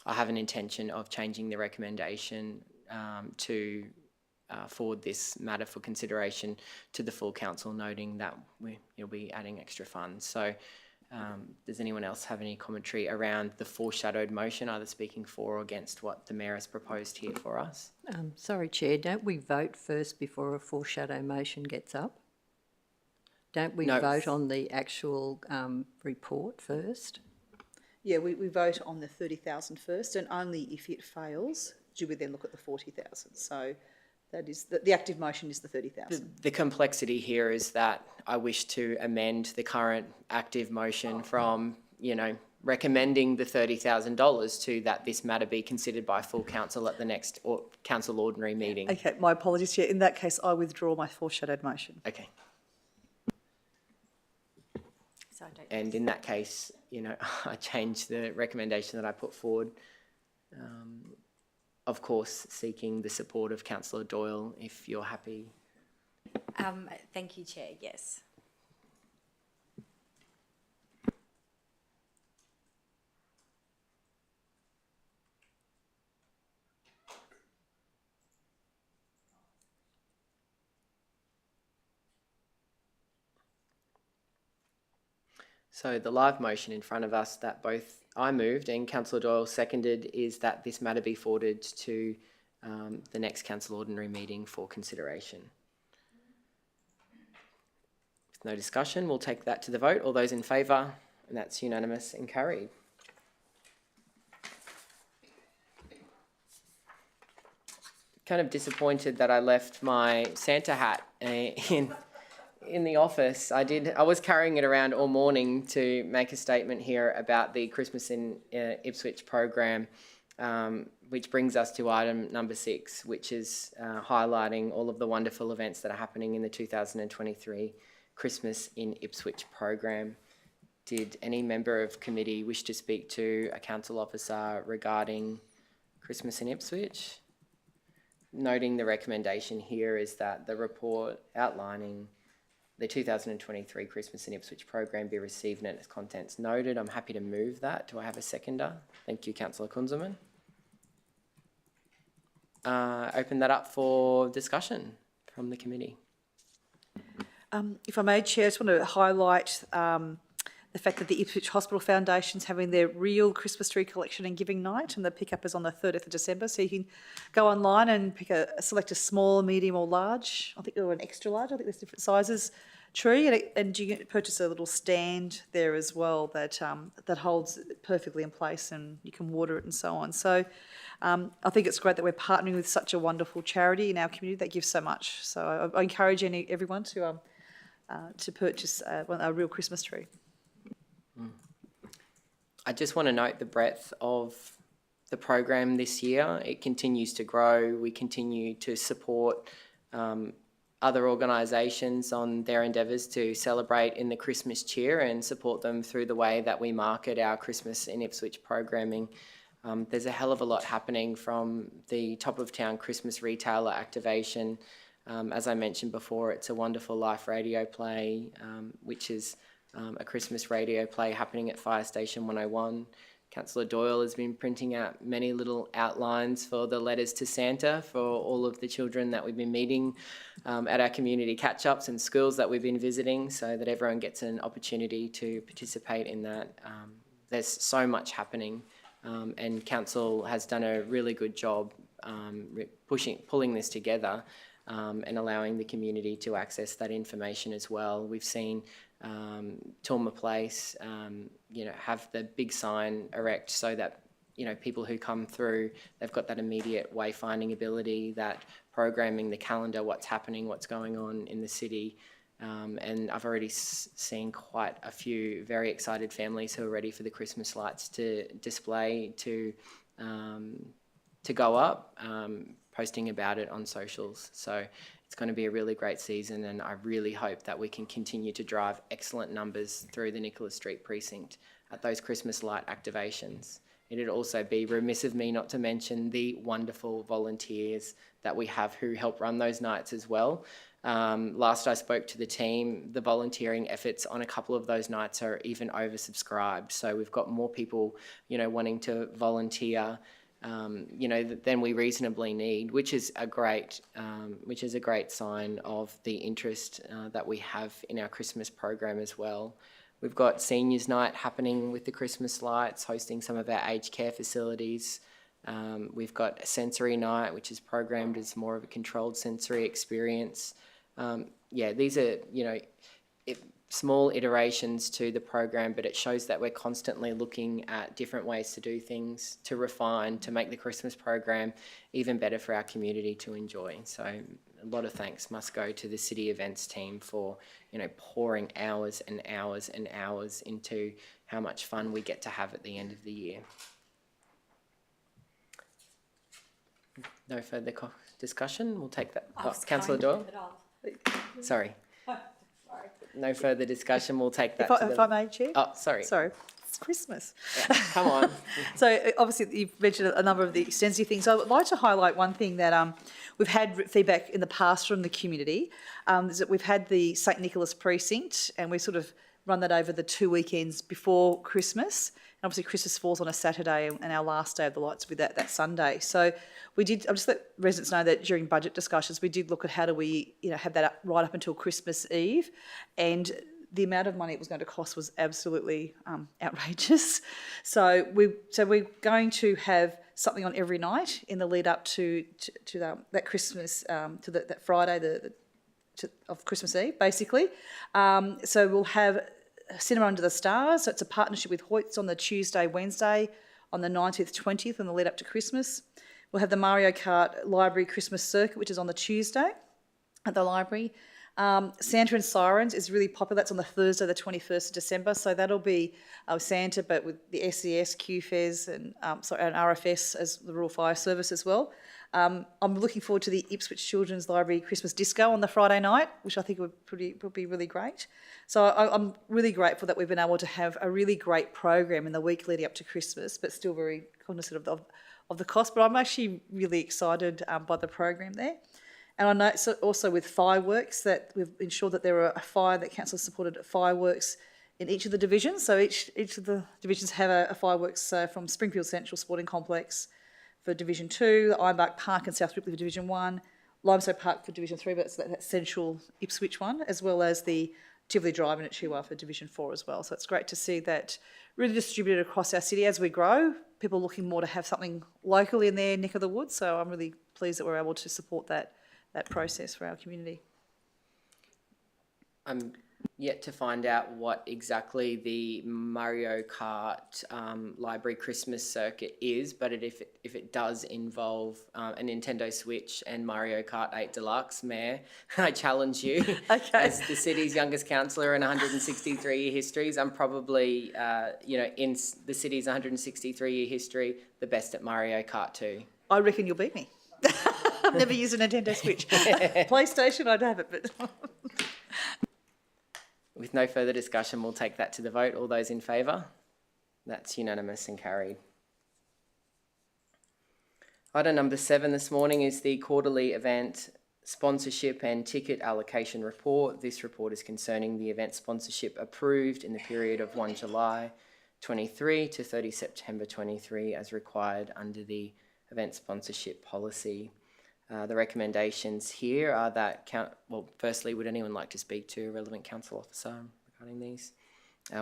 have an intention of changing the recommendation to forward this matter for consideration to the full council, noting that you'll be adding extra funds. So does anyone else have any commentary around the foreshadowed motion, either speaking for or against what the Mayor has proposed here for us? Sorry, Chair, don't we vote first before a foreshadow motion gets up? Don't we vote on the actual report first? Yeah, we vote on the 30,000 first, and only if it fails do we then look at the 40,000. So that is the active motion is the 30,000. The complexity here is that I wish to amend the current active motion from, you know, recommending the $30,000 to that this matter be considered by full council at the next council ordinary meeting. Okay, my apologies, Chair. In that case, I withdraw my foreshadowed motion. Okay. So I don't. And in that case, you know, I change the recommendation that I put forward. Of course, seeking the support of Councillor Doyle, if you're happy. Thank you, Chair. Yes. So the live motion in front of us that both I moved and Councillor Doyle seconded is that this matter be forwarded to the next council ordinary meeting for consideration. With no discussion, we'll take that to the vote. All those in favour, and that's unanimous and carried. Kind of disappointed that I left my Santa hat in the office. I was carrying it around all morning to make a statement here about the Christmas in Ipswich program, which brings us to item number 6, which is highlighting all of the wonderful events that are happening in the 2023 Christmas in Ipswich program. Did any member of committee wish to speak to a council officer regarding Christmas in Ipswich? Noting the recommendation here is that the report outlining the 2023 Christmas in Ipswich program be received and its contents noted. I'm happy to move that. Do I have a seconder? Thank you, Councillor Kunzelman. Open that up for discussion from the committee. If I may, Chair, I just want to highlight the fact that the Ipswich Hospital Foundation's having their real Christmas tree collection and giving night, and the pickup is on the 30th of December. So you can go online and select a small, medium or large, I think, or an extra large, I think there's different sizes, tree, and you can purchase a little stand there as well that that holds it perfectly in place, and you can water it and so on. So I think it's great that we're partnering with such a wonderful charity in our community that gives so much. So I encourage everyone to purchase a real Christmas tree. I just want to note the breadth of the program this year. It continues to grow. We continue to support other organisations on their endeavours to celebrate in the Christmas cheer and support them through the way that we market our Christmas in Ipswich programming. There's a hell of a lot happening, from the top of town Christmas retailer activation. As I mentioned before, It's a Wonderful Life radio play, which is a Christmas radio play happening at Fire Station 101. Councillor Doyle has been printing out many little outlines for the letters to Santa for all of the children that we've been meeting at our community catch-ups and schools that we've been visiting, so that everyone gets an opportunity to participate in that. There's so much happening, and Council has done a really good job pulling this together and allowing the community to access that information as well. We've seen Tulma Place, have the big sign erect so that, people who come through, they've got that immediate wayfinding ability, that programming, the calendar, what's happening, what's going on in the city. And I've already seen quite a few very excited families who are ready for the Christmas lights to display, to go up, posting about it on socials. So it's going to be a really great season, and I really hope that we can continue to drive excellent numbers through the Nicholas Street precinct at those Christmas light activations. It'd also be remiss of me not to mention the wonderful volunteers that we have who help run those nights as well. Last I spoke to the team, the volunteering efforts on a couple of those nights are even oversubscribed. So we've got more people, wanting to volunteer than we reasonably need, which is a great sign of the interest that we have in our Christmas program as well. We've got seniors night happening with the Christmas lights, hosting some of our aged care facilities. We've got a sensory night, which is programmed as more of a controlled sensory experience. These are, small iterations to the program, but it shows that we're constantly looking at different ways to do things, to refine, to make the Christmas program even better for our community to enjoy. So a lot of thanks must go to the city events team for, pouring hours and hours and hours into how much fun we get to have at the end of the year. No further discussion. We'll take that. Councillor Doyle? Sorry. No further discussion. We'll take that. If I may, Chair? Oh, sorry. Sorry. It's Christmas. Yeah, come on. So obviously you've mentioned a number of the extensive things. I would like to highlight one thing that we've had feedback in the past from the community, is that we've had the St Nicholas precinct, and we sort of run that over the 2 weekends before Christmas. And obviously Christmas falls on a Saturday, and our last day of the lights will be that Sunday. So I'll just let residents know that during budget discussions, we did look at how do we, have that up right up until Christmas Eve, and the amount of money it was going to cost was absolutely outrageous. So we're going to have something on every night in the lead up to that Christmas, to that Friday of Christmas Eve, basically. So we'll have Cinema Under the Stars. So it's a partnership with Hoyts on the Tuesday, Wednesday, on the 19th, 20th, in the lead up to Christmas. We'll have the Mario Kart Library Christmas Circuit, which is on the Tuesday at the library. Santa and Sirens is really popular. That's on the Thursday, the 21st of December. So that'll be Santa, but with the SES, QFES, and RFS as the Rural Fire Service as well. I'm looking forward to the Ipswich Children's Library Christmas Disco on the Friday night, which I think would be really great. So I'm really grateful that we've been able to have a really great program in the week leading up to Christmas, but still very cognizant of the cost. But I'm actually really excited by the program there. And I know also with fireworks that we've ensured that there are that council supported fireworks in each of the divisions. So each of the divisions have a fireworks from Springfield Central Sporting Complex for Division 2, Ironbark Park and South Ripley for Division 1, Limestone Park for Division 3, but it's that central Ipswich one, as well as the Tivoli Drive and at Chihuahua for Division 4 as well. So it's great to see that really distributed across our city as we grow, people looking more to have something locally in their neck of the woods. So I'm really pleased that we're able to support that process for our community. I'm yet to find out what exactly the Mario Kart library Christmas circuit is, but if it does involve a Nintendo Switch and Mario Kart 8 Deluxe, Mayor, I challenge you as the city's youngest councillor in 163-year histories. I'm probably, in the city's 163-year history, the best at Mario Kart 2. I reckon you'll beat me. I've never used a Nintendo Switch. PlayStation, I'd have it, but... With no further discussion, we'll take that to the vote. All those in favour? That's unanimous and carried. Item number 7 this morning is the quarterly event sponsorship and ticket allocation report. This report is concerning the event sponsorship approved in the period of 1 July 23 to 30 September 23 as required under the event sponsorship policy. The recommendations here are that, firstly, would anyone like to speak to a relevant council officer regarding these?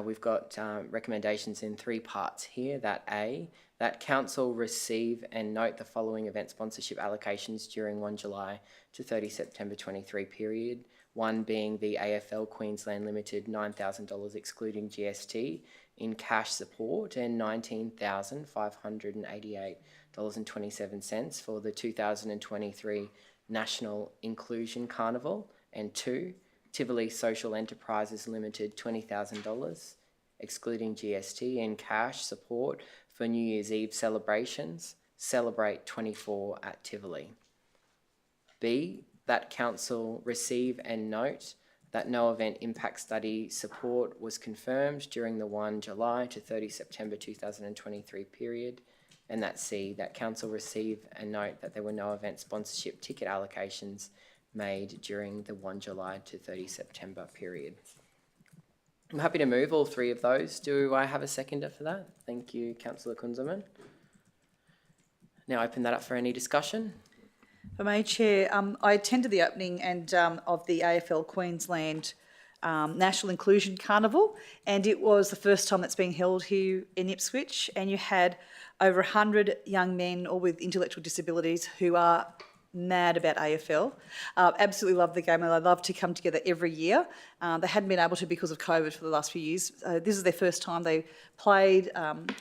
We've got recommendations in 3 parts here. That A, that council receive and note the following event sponsorship allocations during 1 July to 30 September 23 period. One being the AFL Queensland Limited $9,000 excluding GST in cash support and $19,588.27 for the 2023 National Inclusion Carnival. And 2, Tivoli Social Enterprises Limited $20,000 excluding GST in cash support for New Year's Eve celebrations. Celebrate 24 at Tivoli. B, that council receive and note that no event impact study support was confirmed during the 1 July to 30 September 2023 period. And that C, that council receive and note that there were no event sponsorship ticket allocations made during the 1 July to 30 September period. I'm happy to move all 3 of those. Do I have a seconder for that? Thank you, Councillor Kunzelman. Now open that up for any discussion. If I may, Chair, I attended the opening of the AFL Queensland National Inclusion Carnival, and it was the first time that's been held here in Ipswich, and you had over 100 young men, all with intellectual disabilities, who are mad about AFL. Absolutely love the game, and they love to come together every year. They hadn't been able to because of COVID for the last few years. This is their first time they played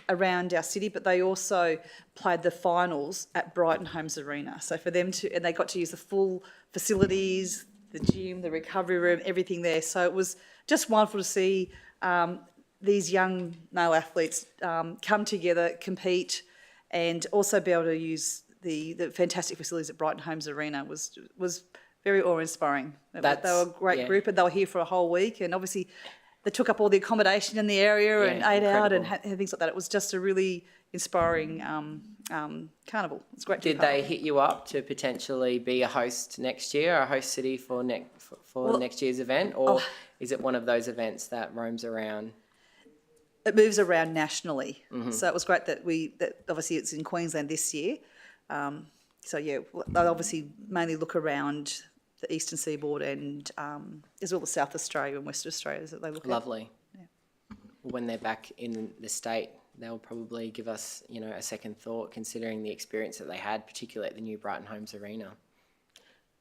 around our city, but they also played the finals at Brighton Homes Arena. So for them to, and they got to use the full facilities, the gym, the recovery room, everything there. So it was just wonderful to see these young male athletes come together, compete, and also be able to use the fantastic facilities at Brighton Homes Arena was very awe-inspiring. They were a great group, and they were here for a whole week, and obviously they took up all the accommodation in the area and ate out and had things like that. It was just a really inspiring carnival. It's great to be part of. Did they hit you up to potentially be a host next year, a host city for next year's event, or is it one of those events that roams around? It moves around nationally, so it was great that obviously it's in Queensland this year. So yeah, they obviously mainly look around the eastern seaboard and as well as South Australia and Western Australia that they look at. Lovely. Yeah. When they're back in the state, they'll probably give us, a second thought, considering the experience that they had, particularly at the new Brighton Homes Arena.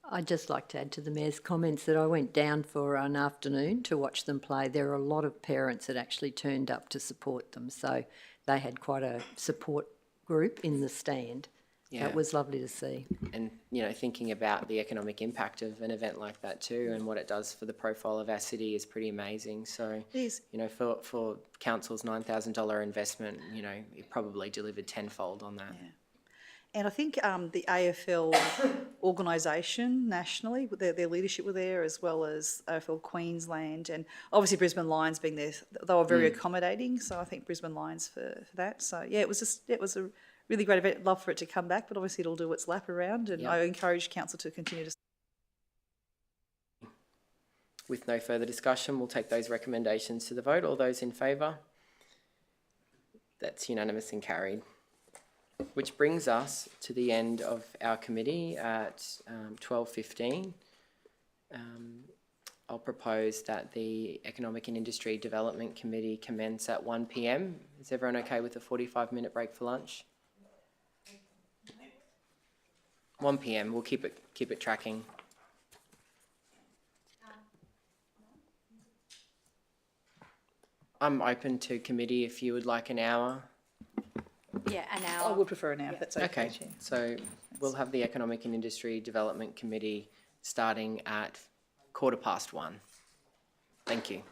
I'd just like to add to the Mayor's comments that I went down for an afternoon to watch them play. There are a lot of parents that actually turned up to support them, so they had quite a support group in the stand. Yeah. That was lovely to see. And, thinking about the economic impact of an event like that too and what it does for the profile of our city is pretty amazing. So, it is. For council's $9,000 investment, it probably delivered tenfold on that. Yeah. And I think the AFL organisation nationally, their leadership were there, as well as AFL Queensland, and obviously Brisbane Lions being there. They were very accommodating, so I think Brisbane Lions for that. So yeah, it was a really great event. Love for it to come back, but obviously it'll do its lap around, and I encourage council to continue to. With no further discussion, we'll take those recommendations to the vote. All those in favour? That's unanimous and carried. Which brings us to the end of our committee at 12:15. I'll propose that the Economic and Industry Development Committee commence at 1 p.m. Is everyone okay with a 45-minute break for lunch? 1 p.m. We'll keep it tracking. I'm open to committee if you would like an hour. Yeah, an I hour. would prefer an hour, if that's okay, Okay, Chair. so we'll have the Economic and Industry Development Committee starting at 1:15. Thank you.